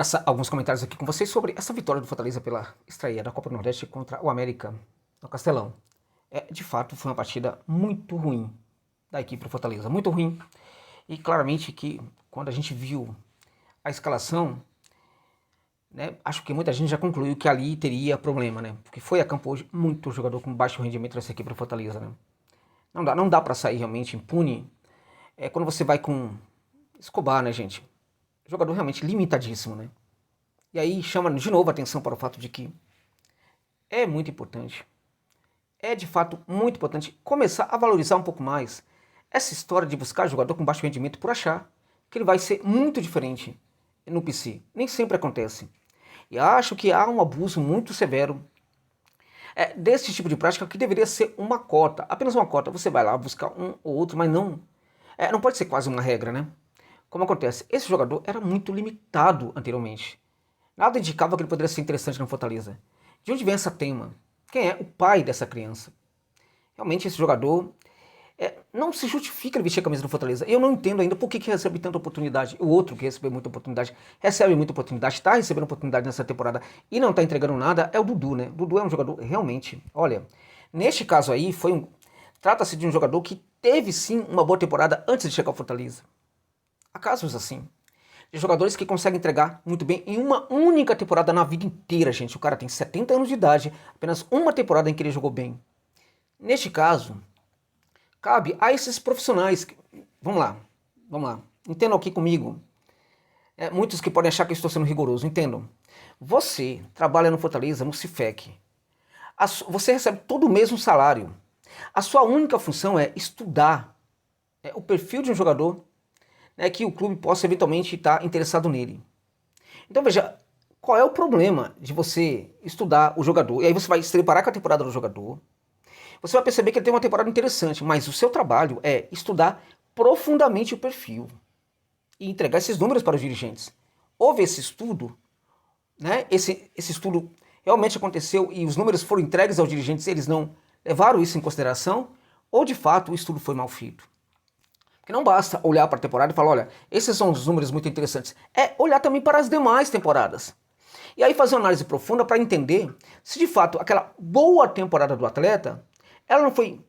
traçar alguns comentários aqui com vocês sobre essa vitória do Fortaleza pela estreia da Copa do Nordeste contra o América no Castelão. De fato, foi uma partida muito ruim da equipe do Fortaleza, muito ruim. E claramente que quando a gente viu a escalação, né, acho que muita gente já concluiu que ali teria problema, né? Porque foi a campo hoje muito jogador com baixo rendimento dessa equipe do Fortaleza, né? Não dá para sair realmente impune. Quando você vai com Escobar, né, gente? Jogador realmente limitadíssimo, né? E aí chama de novo a atenção para o fato de que é muito importante, é de fato muito importante começar a valorizar um pouco mais essa história de buscar jogador com baixo rendimento por achar que ele vai ser muito diferente no PC. Nem sempre acontece. E acho que há um abuso muito severo desse tipo de prática que deveria ser uma cota, apenas uma cota. Você vai lá buscar um ou outro, mas não pode ser quase uma regra, né? Como acontece? Esse jogador era muito limitado anteriormente. Nada indicava que ele poderia ser interessante no Fortaleza. De onde vem essa tema? Quem é o pai dessa criança? Realmente esse jogador não se justifica ele vestir a camisa do Fortaleza. Eu não entendo ainda por que recebe tanta oportunidade. O outro que recebeu muita oportunidade, recebe muita oportunidade, está recebendo oportunidade nessa temporada e não está entregando nada, é o Dudu, né? O Dudu é um jogador realmente, olha, neste caso aí, trata-se de um jogador que teve sim uma boa temporada antes de chegar ao Fortaleza. Há casos assim, de jogadores que conseguem entregar muito bem em uma única temporada na vida inteira, gente. O cara tem 70 anos de idade, apenas uma temporada em que ele jogou bem. Neste caso, cabe a esses profissionais. Vamos lá. Entendam aqui comigo. Muitos que podem achar que eu estou sendo rigoroso, entendam. Você trabalha no Fortaleza, no Cifec. Você recebe todo mês um salário. A sua única função é estudar o perfil de um jogador que o clube possa eventualmente estar interessado nele. Então veja, qual é o problema de você estudar o jogador? E aí você vai se preparar com a temporada do jogador. Você vai perceber que ele tem uma temporada interessante, mas o seu trabalho é estudar profundamente o perfil e entregar esses números para os dirigentes. Houve esse estudo, né? Esse estudo realmente aconteceu e os números foram entregues aos dirigentes, eles não levaram isso em consideração, ou de fato o estudo foi mal feito. Porque não basta olhar para a temporada e falar, olha, esses são os números muito interessantes. É olhar também para as demais temporadas. E aí fazer uma análise profunda para entender se de fato aquela boa temporada do atleta, ela não foi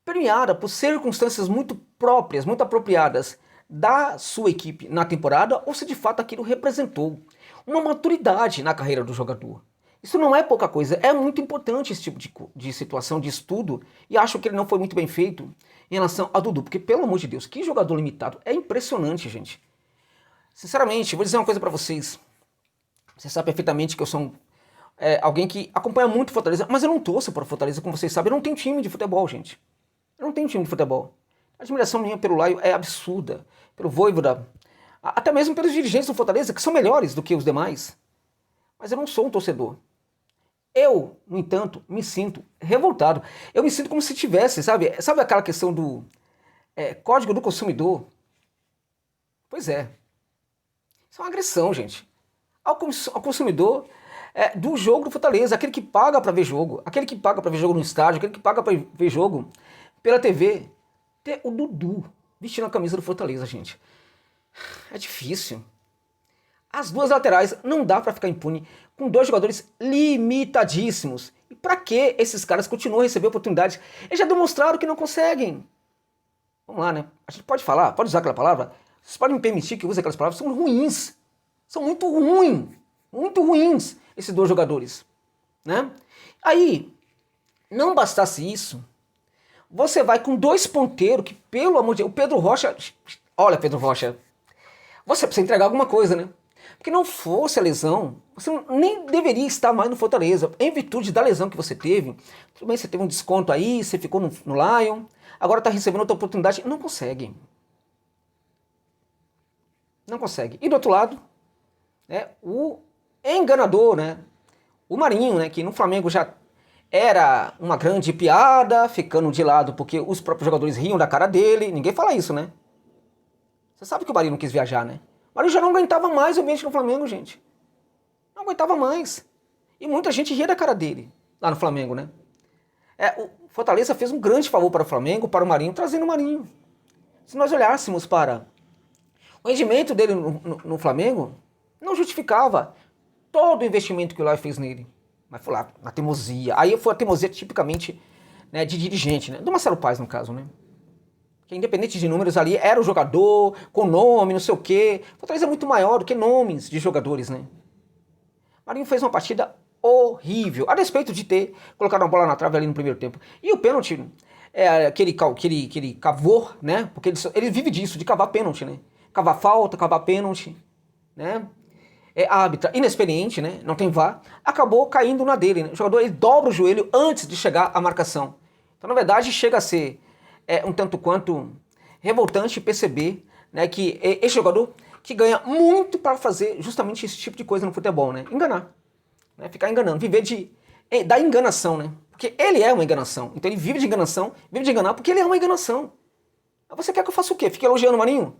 premiada por circunstâncias muito próprias, muito apropriadas da sua equipe na temporada, ou se de fato aquilo representou uma maturidade na carreira do jogador. Isso não é pouca coisa, é muito importante esse tipo de situação, de estudo, e acho que ele não foi muito bem feito em relação a Dudu, porque pelo amor de Deus, que jogador limitado, é impressionante, gente. Sinceramente, vou dizer uma coisa pra vocês, você sabe perfeitamente que eu sou alguém que acompanha muito Fortaleza, mas eu não torço para Fortaleza, como vocês sabem, eu não tenho time de futebol, gente. Eu não tenho time de futebol. A admiração minha pelo Laio é absurda, pelo Vojvoda, até mesmo pelos dirigentes do Fortaleza, que são melhores do que os demais. Mas eu não sou um torcedor. Eu, no entanto, me sinto revoltado. Eu me sinto como se tivesse, sabe aquela questão do código do consumidor? Pois é. Isso é uma agressão, gente. Ao consumidor do jogo do Fortaleza, aquele que paga para ver jogo, aquele que paga para ver jogo no estádio, aquele que paga para ver jogo pela TV. Ter o Dudu vestindo a camisa do Fortaleza, gente. É difícil. As duas laterais não dá para ficar impune com dois jogadores limitadíssimos. E para que esses caras continuam a receber oportunidades? Eles já demonstraram que não conseguem. Vamos lá, né? A gente pode falar, pode usar aquela palavra? Vocês podem me permitir que eu use aquelas palavras? São ruins. São muito ruins esses dois jogadores, né? Aí, não bastasse isso, você vai com dois ponteiros que, pelo amor de Deus, o Pedro Rocha... Olha, Pedro Rocha, você precisa entregar alguma coisa, né? Porque não fosse a lesão, você nem deveria estar mais no Fortaleza. Em virtude da lesão que você teve, tudo bem, você teve um desconto aí, você ficou no Lion, agora está recebendo outra oportunidade. Não consegue. Não consegue. E do outro lado, o enganador, né? O Marinho, né? Que no Flamengo já era uma grande piada, ficando de lado porque os próprios jogadores riam da cara dele. Ninguém fala isso, né? Você sabe que o Marinho não quis viajar, né? O Marinho já não aguentava mais o ambiente no Flamengo, gente. Não aguentava mais. E muita gente ria da cara dele, lá no Flamengo, né? O Fortaleza fez um grande favor para o Flamengo, para o Marinho, trazendo o Se nós olhássemos para o rendimento dele no Flamengo, Não justificava todo o investimento que o Eloy fez nele. Mas foi lá, na teimosia. Aí foi a teimosia tipicamente, né, de dirigente, né? Do Marcelo Paes, no caso, né? Que independente de números ali, era o jogador, com nome, não sei o quê. Fortaleza é muito maior do que nomes de jogadores, né? Marinho fez uma partida horrível, a despeito de ter colocado uma bola na trave ali no primeiro tempo. E o pênalti, que ele cavou, né? Porque ele vive disso, de cavar pênalti, né? Cavar falta, cavar pênalti, né? A árbitra inexperiente, né? Não tem VAR, acabou caindo na dele, né? O jogador ele dobra o joelho antes de chegar à marcação. Então, na verdade, chega a ser um tanto quanto revoltante perceber, né, que esse jogador que ganha muito para fazer justamente esse tipo de coisa no futebol, né? Enganar, né? Ficar enganando, viver da enganação, né? Porque ele é uma enganação. Então ele vive de enganação, vive de enganar porque ele é uma enganação. Você quer que eu faça o quê? Fique elogiando o Marinho?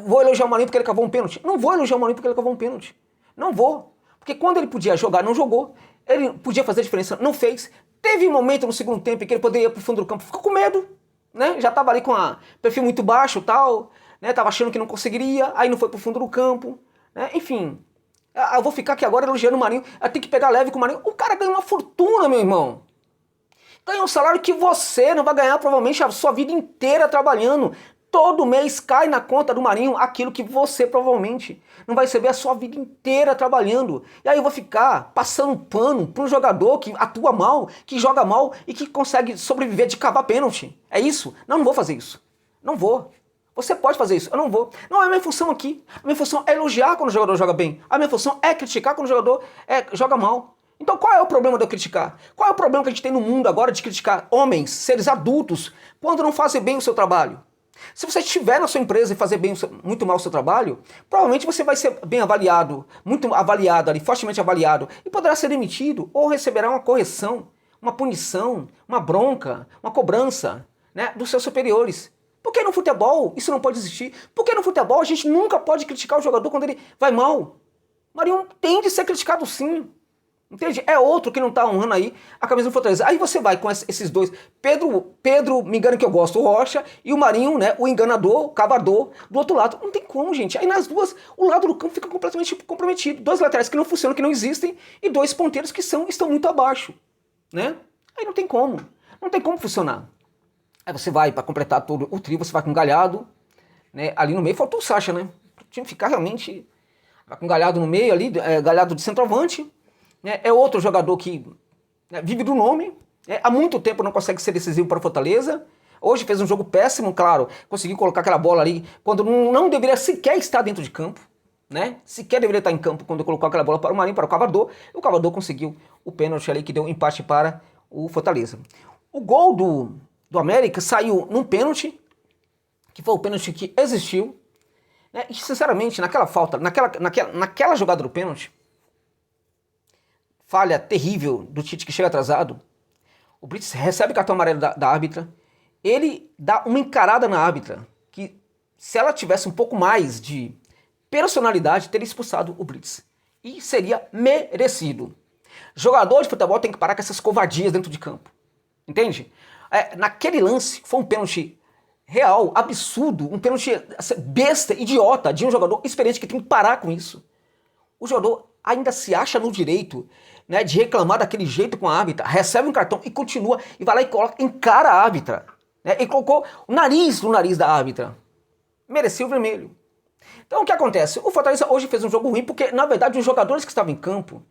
Vou elogiar o Marinho porque ele cavou um pênalti? Não vou elogiar o Marinho porque ele cavou um pênalti. Não vou. Porque quando ele podia jogar, não jogou. Ele podia fazer a diferença, não fez. Teve um momento no segundo tempo em que ele poderia ir pro fundo do campo, ficou com medo, né? Já tava ali com o perfil muito baixo e tal, né? Tava achando que não conseguiria, aí não foi pro fundo do campo, né? Enfim, eu vou ficar aqui agora elogiando o Marinho, eu tenho que pegar leve com o Marinho. O cara ganha uma fortuna, meu irmão. Ganha um salário que você não vai ganhar provavelmente a sua vida inteira trabalhando. Todo mês cai na conta do Marinho aquilo que você provavelmente não vai receber a sua vida inteira trabalhando. E aí eu vou ficar passando pano para um jogador que atua mal, que joga mal e que consegue sobreviver de cavar pênalti. É isso? Não vou fazer isso. Não vou. Você pode fazer isso, eu não vou. Não é a minha função aqui. A minha função é elogiar quando o jogador joga bem. A minha função é criticar quando o jogador joga mal. Então qual é o problema de eu criticar? Qual é o problema que a gente tem no mundo agora de criticar homens, seres adultos, quando não fazem bem o seu trabalho? Se você estiver na sua empresa e fazer muito mal o seu trabalho, provavelmente você vai ser bem avaliado, muito avaliado ali, fortemente avaliado, e poderá ser demitido ou receberá uma correção, uma punição, uma bronca, uma cobrança, né, dos seus superiores. Por que no futebol isso não pode existir? Por que no futebol a gente nunca pode criticar o jogador quando ele vai mal? Marinho tem de ser criticado sim. Entende? É outro que não tá honrando aí a camisa do Fortaleza. Aí você vai com esses dois, Pedro, me engano que eu gosto, o Rocha, e o Marinho, né, o enganador, o cavador, do outro lado. Não tem como, gente. Aí nas duas, o lado do campo fica completamente comprometido. Dois laterais que não funcionam, que não existem, e dois ponteiros que estão muito abaixo, né? Aí não tem como. Não tem como funcionar. Aí você vai, para completar todo o trio, você vai com o Galhardo, né? Ali no meio faltou o Sacha, né? O time ficar realmente... Vai com o Galhardo no meio ali, Galhardo de centroavante. É outro jogador que vive do nome, há muito tempo não consegue ser decisivo para o Fortaleza. Hoje fez um jogo péssimo, claro, conseguiu colocar aquela bola ali quando não deveria sequer estar dentro de campo, né? Sequer deveria estar em campo quando colocou aquela bola para o Marinho, para o Cavador, e o Cavador conseguiu o pênalti ali que deu empate para o Fortaleza. O gol do América saiu num pênalti, que foi o pênalti que existiu, né? E sinceramente, naquela falta, naquela jogada do pênalti, falha terrível do Tite que chega atrasado, o Brits recebe cartão amarelo da árbitra, ele dá uma encarada na árbitra, que se ela tivesse um pouco mais de personalidade, teria expulsado o Brits. E seria merecido. Jogador de futebol tem que parar com essas covardias dentro de campo. Entende? Naquele lance, foi um pênalti real, absurdo, um pênalti besta, idiota, de um jogador experiente que tem que parar com isso. O jogador ainda se acha no direito, né, de reclamar daquele jeito com a árbitra, recebe um cartão e continua, e vai lá e coloca, encara a árbitra. Né, e colocou o nariz no nariz da árbitra. Mereceu o vermelho. Então o que acontece? O Fortaleza hoje fez um jogo ruim porque, na verdade, os jogadores que estavam em campo,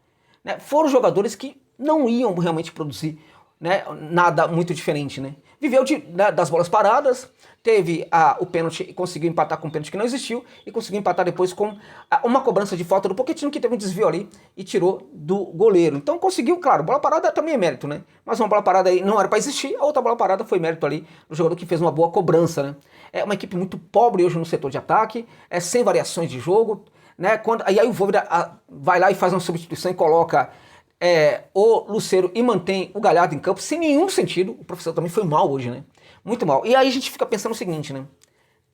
né, foram jogadores que não iam realmente produzir, né, nada muito diferente, né? Viveu das bolas paradas, teve o pênalti e conseguiu empatar com um pênalti que não existiu e conseguiu empatar depois com uma cobrança de falta do Pochettino que teve um desvio ali e tirou do goleiro. Então conseguiu, claro, bola parada também é mérito, né? Mas uma bola parada aí não era para existir, a outra bola parada foi mérito ali do jogador que fez uma boa cobrança, né? É uma equipe muito pobre hoje no setor de ataque, sem variações de jogo, né? Aí o Vôlvida vai lá e faz uma substituição e coloca o Lucero e mantém o Galhardo em campo sem nenhum sentido. O professor também foi mal hoje, né? Muito mal. E aí a gente fica pensando o seguinte, né?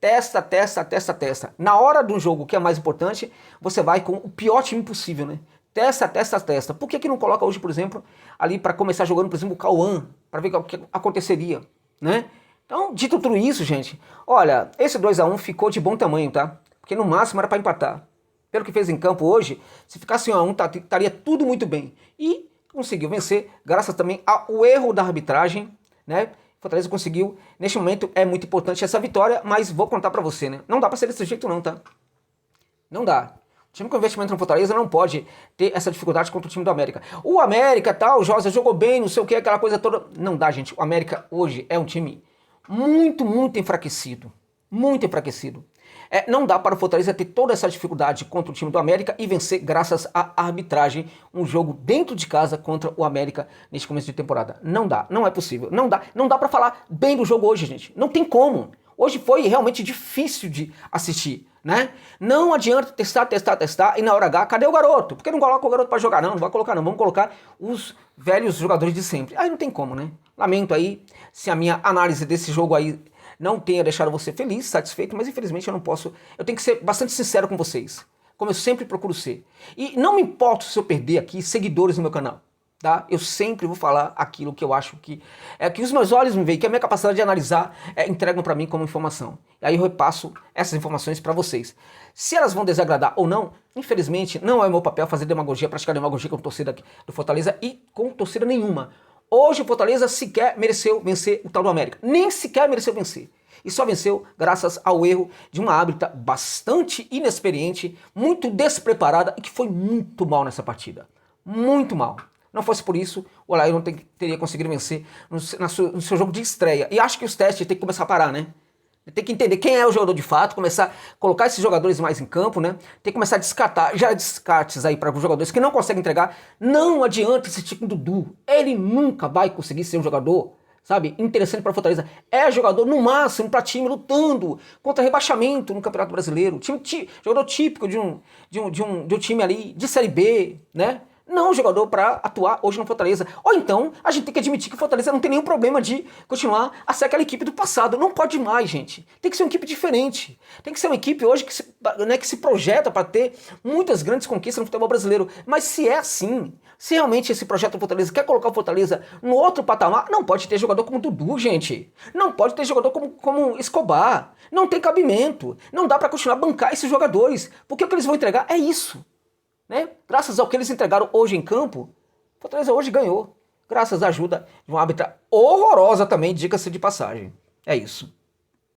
Testa. Na hora do jogo, que é mais importante, você vai com o pior time possível, né? Testa. Por que não coloca hoje, por exemplo, ali para começar jogando, por exemplo, o Cauã, para ver o que aconteceria, né? Então, dito tudo isso, gente, olha, esse 2-1 ficou de bom tamanho, tá? Porque no máximo era para empatar. pelo que fez em campo hoje, se ficasse 1 a 1, estaria tudo muito bem. E conseguiu vencer, graças também ao erro da arbitragem, né? Fortaleza conseguiu, neste momento é muito importante essa vitória, mas vou contar pra você, né? Não dá pra ser desse jeito não, tá? Não dá. O time com investimento no Fortaleza não pode ter essa dificuldade contra o time do América. O América, tal, o Josa jogou bem, não sei o que, aquela coisa toda. Não dá, gente. O América hoje é um time muito enfraquecido. Muito enfraquecido. Não dá para o Fortaleza ter toda essa dificuldade contra o time do América e vencer graças à arbitragem um jogo dentro de casa contra o América neste começo de temporada. Não dá, não é possível. Não dá para falar bem do jogo hoje, gente. Não tem como. Hoje foi realmente difícil de assistir, né? Não adianta testar e na hora H, cadê o garoto? Por que não coloca o garoto para jogar? Não vai colocar não, vamos colocar os velhos jogadores de sempre. Aí não tem como, né? Lamento aí se a minha análise desse jogo aí não tenha deixado você feliz, satisfeito, mas infelizmente eu não posso, eu tenho que ser bastante sincero com vocês, como eu sempre procuro ser. E não me importo se eu perder aqui seguidores no meu canal. Tá? Eu sempre vou falar aquilo que eu acho que é que os meus olhos me veem, que a minha capacidade de analisar entregam para mim como informação. E aí eu repasso essas informações para vocês. Se elas vão desagradar ou não, infelizmente não é o meu papel fazer demagogia, praticar demagogia com torcida do Fortaleza e com torcida nenhuma. Hoje o Fortaleza sequer mereceu vencer o tal do América. Nem sequer mereceu vencer. E só venceu graças ao erro de uma árbitra bastante inexperiente, muito despreparada e que foi muito mal nessa partida. Muito mal. Não fosse por isso, o Alair não teria conseguido vencer no seu jogo de estreia. E acho que os testes têm que começar a parar, né? Tem que entender quem é o jogador de fato, começar a colocar esses jogadores mais em campo, né? Tem que começar a descartar, já descartes aí para os jogadores que não conseguem entregar. Não adianta esse tipo do Dudu. Ele nunca vai conseguir ser um jogador, sabe, interessante para Fortaleza. É jogador, no máximo, para time lutando contra rebaixamento no Campeonato Brasileiro. Jogador típico de um time ali de Série B, né? Não jogador para atuar hoje no Fortaleza. Ou então, a gente tem que admitir que o Fortaleza não tem nenhum problema de continuar a ser aquela equipe do passado. Não pode mais, gente. Tem que ser uma equipe diferente. Tem que ser uma equipe hoje que se projeta para ter muitas grandes conquistas no futebol brasileiro. Mas se é assim, se realmente esse projeto do Fortaleza quer colocar o Fortaleza no outro patamar, não pode ter jogador como Dudu, gente. Não pode ter jogador como Escobar. Não tem cabimento. Não dá para continuar a bancar esses jogadores. Porque o que eles vão entregar é isso. Né? Graças ao que eles entregaram hoje em campo, Fortaleza hoje ganhou. Graças à ajuda de uma árbitra horrorosa também, diga-se de passagem. É isso.